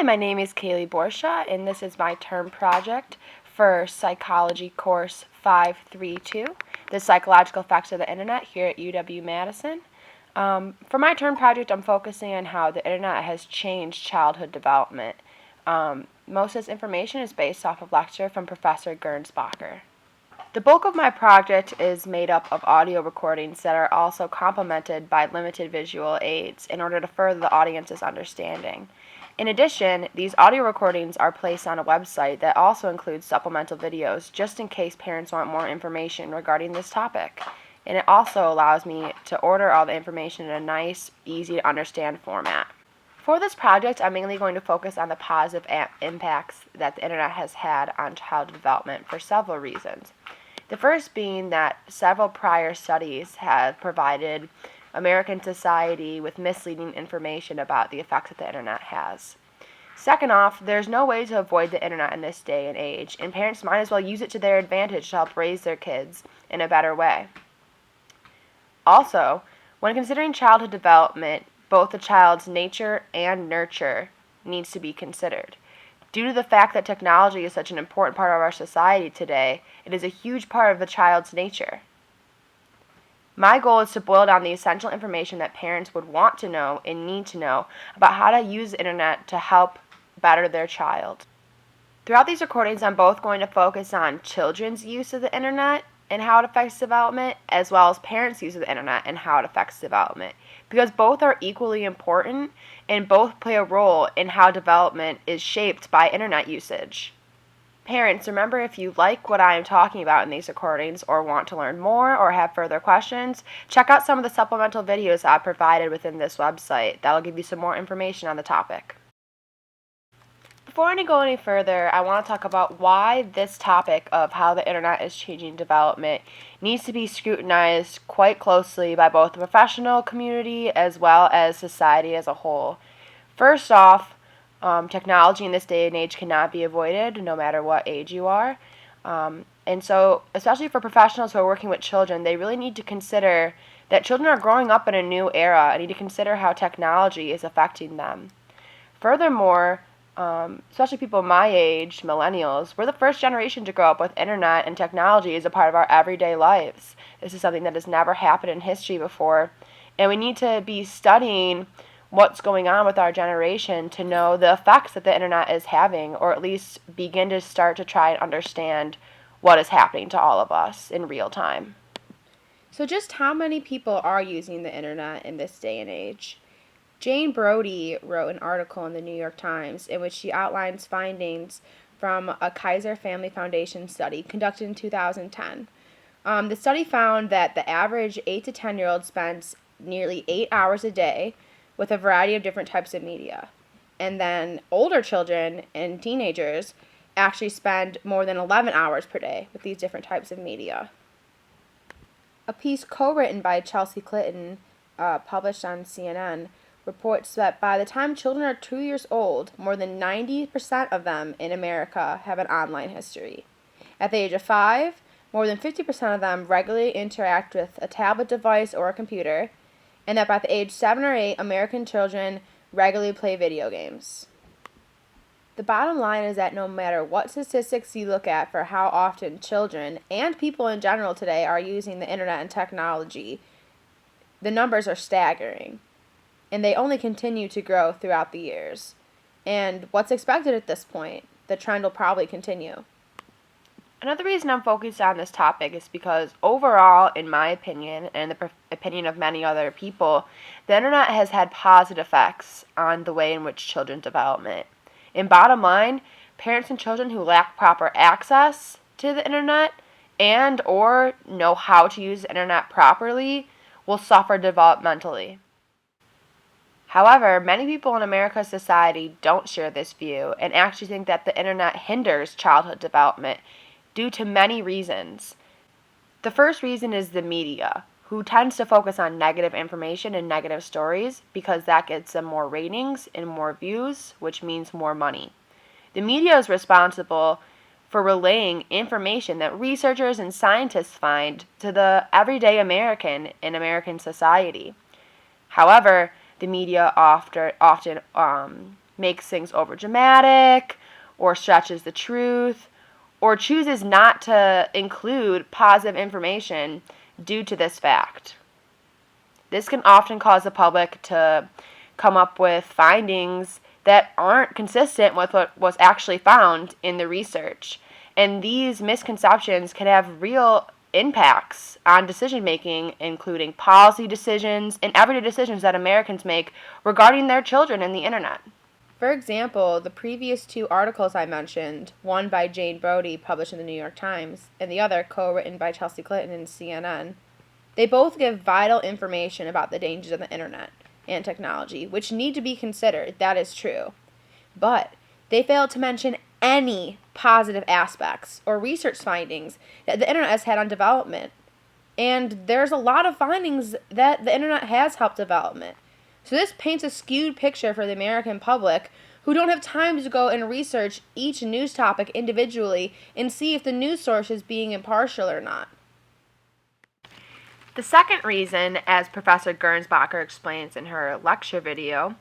my name is Kaylee Borsha, and this is my term project for Psychology Course 532, the Psychological Effects of the Internet here at UW-Madison. For my term project, I'm focusing on how the Internet has changed childhood development. Most of this information is based off of a lecture from Professor Gernsbacher. The bulk of my project is made up of audio recordings that are also complemented by limited visual aids in order to further the audience's understanding. In addition, these audio recordings are placed on a website that also includes supplemental videos just in case parents want more information regarding this topic. And it also allows me to order all the information in a nice, easy to understand format. For this project, I'm mainly going to focus on the positive impacts that the Internet has had on child development for several reasons. The first being that several prior studies have provided American society with misleading information about the effects that the Internet has. Second off, there's no way to avoid the Internet in this day and age, and parents might as well use it to their advantage to help raise their kids in a better way. Also, when considering childhood development, both the child's nature and nurture needs to be considered. Due to the fact that technology is such an important part of our society today, it is a huge part of the child's nature. My goal is to boil down the essential information that parents would want to know and need to know about how to use the Internet to help better their child. Throughout these recordings, I'm both going to focus on children's use of the Internet and how it affects development, as well as parents' use of the Internet and how it affects development, because both are equally important and both play a role in how development is shaped by Internet usage. Parents, remember, if you like what I am talking about in these recordings or want to learn more or have further questions, check out some of the supplemental videos I've provided within this website that will give you some more information on the topic. Before I go any further, I want to talk about why this topic of how the Internet is changing development needs to be scrutinized quite closely by both the professional community as well as society as a whole. First off, technology in this day and age cannot be avoided, no matter what age you are. And so, especially for professionals who are working with children, they really need to consider that children are growing up in a new era and need to consider how technology is affecting them. Furthermore, especially people my age, millennials, we're the first generation to grow up with internet and technology as a part of our everyday lives. This is something that has never happened in history before, and we need to be studying what's going on with our generation to know the effects that the internet is having, or at least begin to start to try and understand what is happening to all of us in real time. So just how many people are using the internet in this day and age? Jane Brody wrote an article in the New York Times in which she outlines findings from a Kaiser Family Foundation study conducted in 2010. The study found that the average 8 to 10-year-old spends nearly 8 hours a day with a variety of different types of media. And then older children and teenagers actually spend more than 11 hours per day with these different types of media. A piece co-written by Chelsea Clinton, published on CNN, reports that by the time children are 2 years old, more than 90% of them in America have an online history. At the age of 5, more than 50% of them regularly interact with a tablet device or a computer, and that by the age 7 or 8, American children regularly play video games. The bottom line is that no matter what statistics you look at for how often children and people in general today are using the internet and technology, the numbers are staggering, and they only continue to grow throughout the years. And what's expected at this point? The trend will probably continue. Another reason I'm focused on this topic is because overall, in my opinion, and the opinion of many other people, the internet has had positive effects on the way in which children's development. And bottom line, parents and children who lack proper access to the internet and or know how to use the internet properly will suffer developmentally. However, many people in America's society don't share this view and actually think that the internet hinders childhood development due to many reasons. The first reason is the media, who tends to focus on negative information and negative stories because that gets them more ratings and more views, which means more money. The media is responsible for relaying information that researchers and scientists find to the everyday American in American society. However, the media often makes things overdramatic, or stretches the truth, or chooses not to include positive information due to this fact. This can often cause the public to come up with findings that aren't consistent with what was actually found in the research. And these misconceptions can have real impacts on decision making, including policy decisions and everyday decisions that Americans make regarding their children and the internet. For example, the previous two articles I mentioned, one by Jane Brody published in the New York Times, and the other co-written by Chelsea Clinton in CNN, they both give vital information about the dangers of the internet and technology, which need to be considered. That is true. But they fail to mention any positive aspects or research findings that the internet has had on development. And there's a lot of findings that the internet has helped development. So this paints a skewed picture for the American public who don't have time to go and research each news topic individually and see if the news source is being impartial or not. The second reason, as Professor Gernsbacher explains in her lecture video,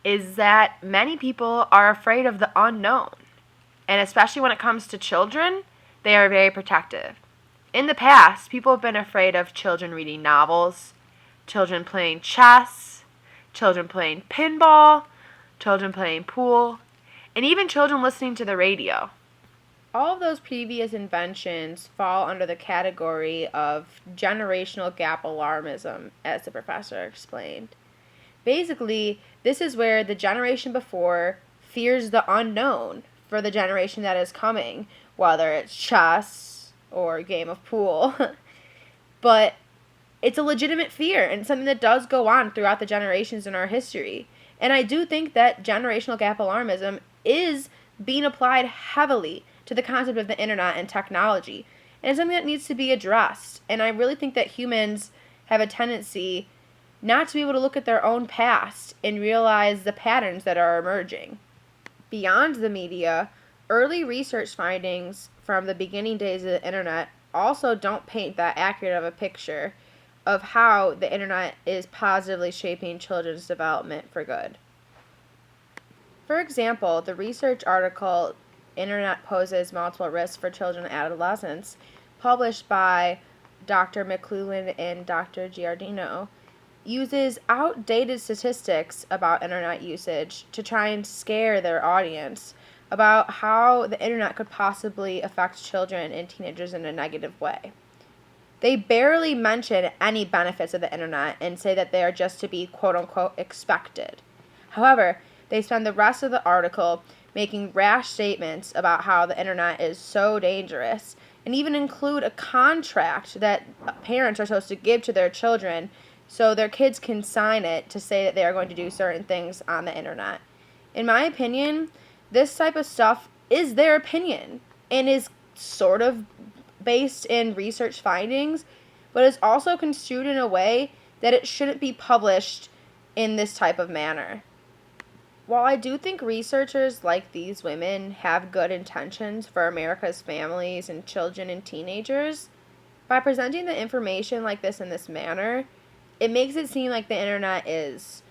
is that many people are afraid of the unknown. And especially when it comes to children, they are very protective. In the past, people have been afraid of children reading novels, children playing chess, children playing pinball, children playing pool, and even children listening to the radio. All of those previous inventions fall under the category of generational gap alarmism, as the professor explained. Basically, this is where the generation before fears the unknown for the generation that is coming, whether it's chess or a game of pool. But it's a legitimate fear and something that does go on throughout the generations in our history. And I do think that generational gap alarmism is being applied heavily to the concept of the internet and technology. And it's something that needs to be addressed. And I really think that humans have a tendency not to be able to look at their own past and realize the patterns that are emerging. Beyond the media, early research findings from the beginning days of the internet also don't paint that accurate of a picture of how the internet is positively shaping children's development for good. For example, the research article Internet Poses Multiple Risks for Children and Adolescents, published by Dr. McClelland and Dr. Giardino, uses outdated statistics about internet usage to try and scare their audience about how the internet could possibly affect children and teenagers in a negative way. They barely mention any benefits of the internet and say that they are just to be quote-unquote expected. However, they spend the rest of the article making rash statements about how the internet is so dangerous, and even include a contract that parents are supposed to give to their children so their kids can sign it to say that they are going to do certain things on the internet. In my opinion, this type of stuff is their opinion and is sort of based in research findings, but is also construed in a way that it shouldn't be published in this type of manner. While I do think researchers like these women have good intentions for America's families and children and teenagers, by presenting the information like this in this manner, it makes it seem like the internet is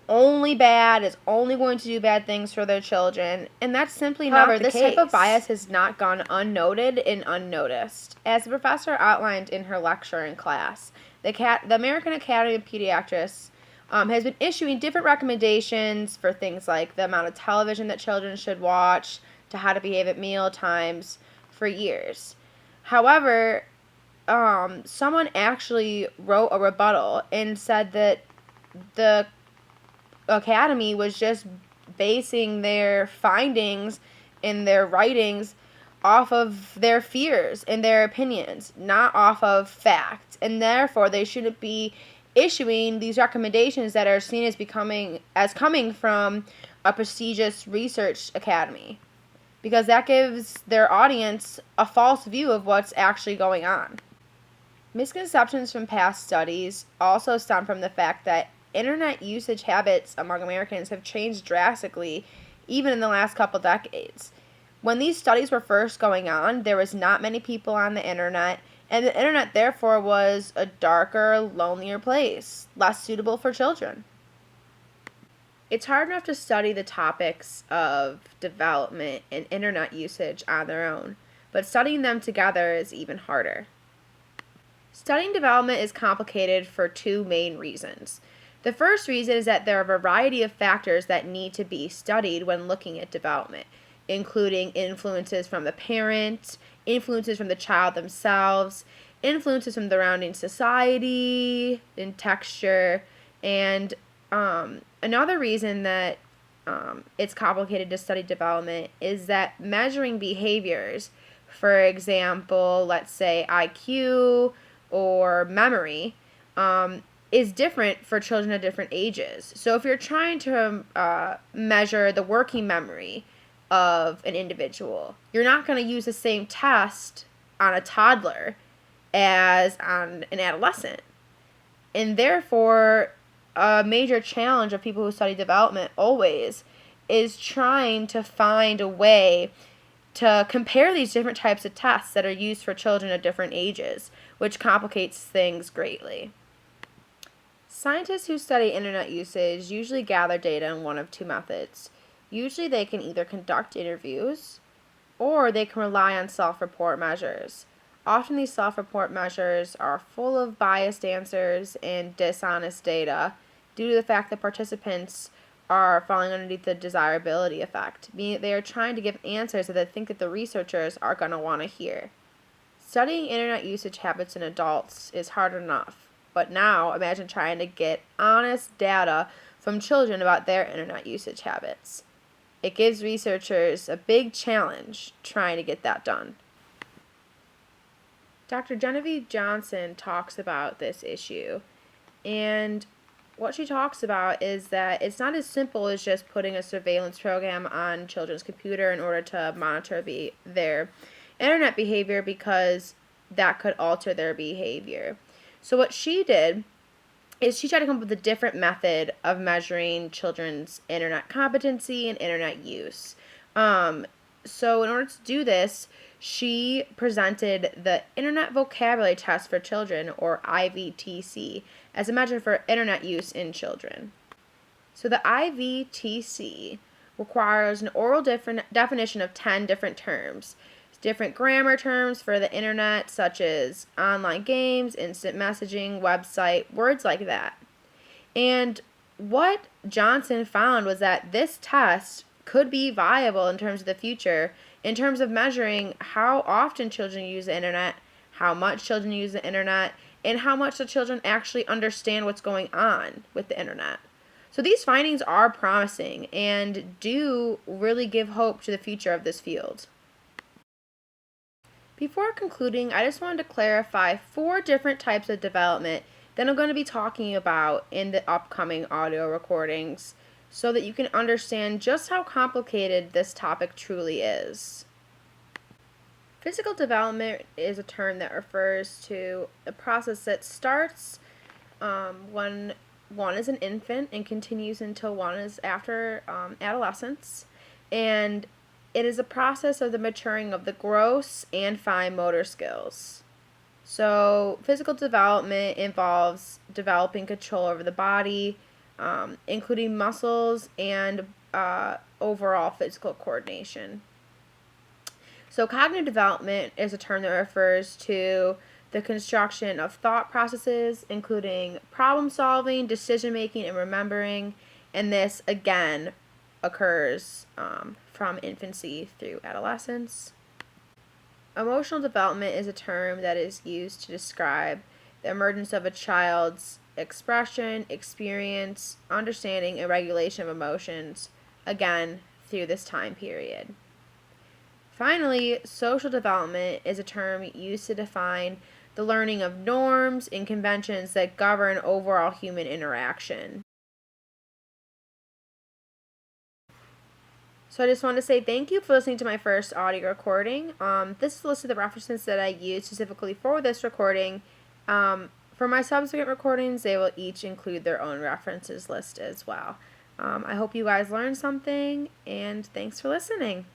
only bad, is only going to do bad things for their children, and that's simply not the case. However, this type of bias has not gone unnoted and unnoticed. As the professor outlined in her lecture in class, the American Academy of Pediatrics has been issuing different recommendations for things like the amount of television that children should watch, to how to behave at meal times, for years. However, someone actually wrote a rebuttal and said that the Academy was just basing their findings in their writings off of their fears and their opinions, not off of fact, and therefore they shouldn't be issuing these recommendations that are seen as coming from a prestigious research academy, because that gives their audience a false view of what's actually going on. Misconceptions from past studies also stem from the fact that internet usage habits among Americans have changed drastically even in the last couple decades. When these studies were first going on, there was not many people on the internet, and the internet therefore was a darker, lonelier place, less suitable for children. It's hard enough to study the topics of development and internet usage on their own, but studying them together is even harder. Studying development is complicated for two main reasons. The first reason is that there are a variety of factors that need to be studied when looking at development, including influences from the parent, influences from the child themselves, influences from the surrounding society and texture, and another reason that it's complicated to study development is that measuring behaviors, for example, let's say IQ or memory, is different for children at different ages. So if you're trying to measure the working memory of an individual, you're not going to use the same test on a toddler as on an adolescent. And therefore, a major challenge of people who study development always is trying to find a way to compare these different types of tests that are used for children at different ages, which complicates things greatly. Scientists who study internet usage usually gather data in one of two methods. Usually they can either conduct interviews or they can rely on self-report measures. Often these self-report measures are full of biased answers and dishonest data due to the fact that participants are falling underneath the desirability effect, meaning they are trying to give answers that they think that the researchers are going to want to hear. Studying internet usage habits in adults is hard enough, but now imagine trying to get honest data from children about their internet usage habits. It gives researchers a big challenge trying to get that done. Dr. Genevieve Johnson talks about this issue, and what she talks about is that it's not as simple as just putting a surveillance program on children's computer in order to monitor their internet behavior, because that could alter their behavior. So what she did is she tried to come up with a different method of measuring children's internet competency and internet use. So in order to do this, she presented the Internet Vocabulary Test for Children, or IVTC, as a measure for internet use in children. So the IVTC requires an oral definition of 10 different terms. Different grammar terms for the internet, such as online games, instant messaging, website, words like that. And what Johnson found was that this test could be viable in terms of the future, in terms of measuring how often children use the internet, how much children use the internet, and how much the children actually understand what's going on with the internet. So these findings are promising and do really give hope to the future of this field. Before concluding, I just wanted to clarify 4 different types of development that I'm going to be talking about in the upcoming audio recordings, so that you can understand just how complicated this topic truly is. Physical development is a term that refers to a process that starts when one is an infant and continues until one is after adolescence, and it is a process of the maturing of the gross and fine motor skills. So physical development involves developing control over the body, including muscles and overall physical coordination. So cognitive development is a term that refers to the construction of thought processes, including problem solving, decision making, and remembering. And this, again, occurs from infancy through adolescence. Emotional development is a term that is used to describe the emergence of a child's expression, experience, understanding, and regulation of emotions, again, through this time period. Finally, social development is a term used to define the learning of norms and conventions that govern overall human interaction. So I just want to say thank you for listening to my first audio recording. This is a list of the references that I used specifically for this recording. For my subsequent recordings, they will each include their own references list as well. I hope you guys learned something, and thanks for listening.